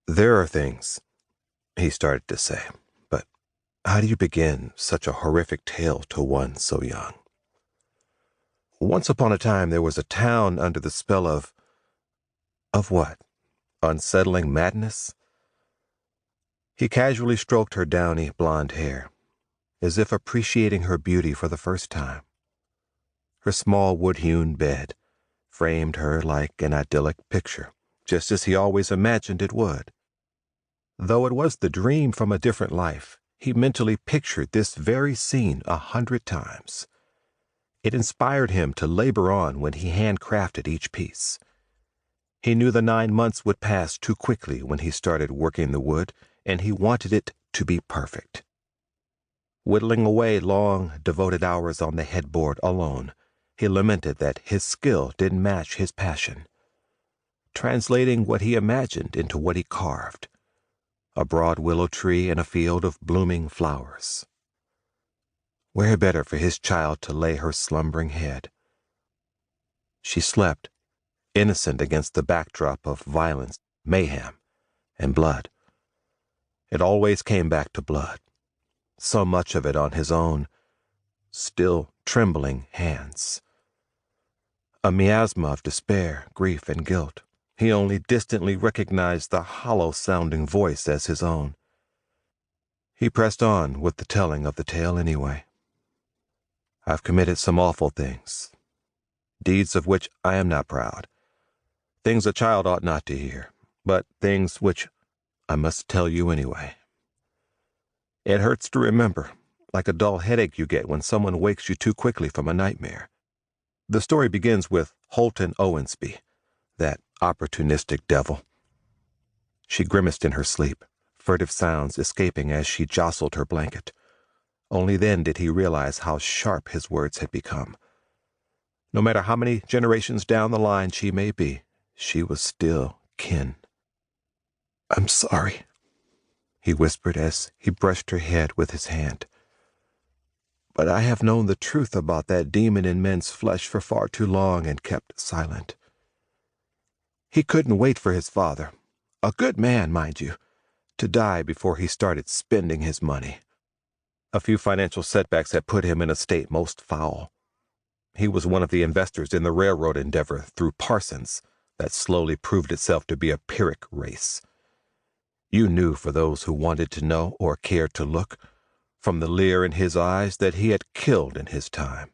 "There are things," he started to say, but how do you begin such a horrific tale to one so young? "Once upon a time there was a town under the spell of what? Unsettling madness?" He casually stroked her downy blonde hair, as if appreciating her beauty for the first time. Her small wood-hewn bed framed her like an idyllic picture, just as he always imagined it would. Though it was the dream from a different life, he mentally pictured this very scene 100 times. It inspired him to labor on when he handcrafted each piece. He knew the 9 months would pass too quickly when he started working the wood, and he wanted it to be perfect. Whittling away long, devoted hours on the headboard alone, he lamented that his skill didn't match his passion. Translating what he imagined into what he carved: a broad willow tree in a field of blooming flowers. Where better for his child to lay her slumbering head? She slept, innocent against the backdrop of violence, mayhem, and blood. It always came back to blood, so much of it on his own, still trembling hands. A miasma of despair, grief, and guilt. He only distantly recognized the hollow-sounding voice as his own. He pressed on with the telling of the tale anyway. "I've committed some awful things, deeds of which I am not proud, things a child ought not to hear, but things which I must tell you anyway. It hurts to remember, like a dull headache you get when someone wakes you too quickly from a nightmare. The story begins with Holton Owensby, that opportunistic devil." She grimaced in her sleep, furtive sounds escaping as she jostled her blanket. Only then did he realize how sharp his words had become. No matter how many generations down the line she may be, she was still kin. "I'm sorry," he whispered as he brushed her head with his hand. "But I have known the truth about that demon in men's flesh for far too long and kept silent. He couldn't wait for his father, a good man, mind you, to die before he started spending his money. A few financial setbacks had put him in a state most foul. He was one of the investors in the railroad endeavor through Parsons that slowly proved itself to be a Pyrrhic race. You knew, for those who wanted to know or cared to look, from the leer in his eyes, that he had killed in his time.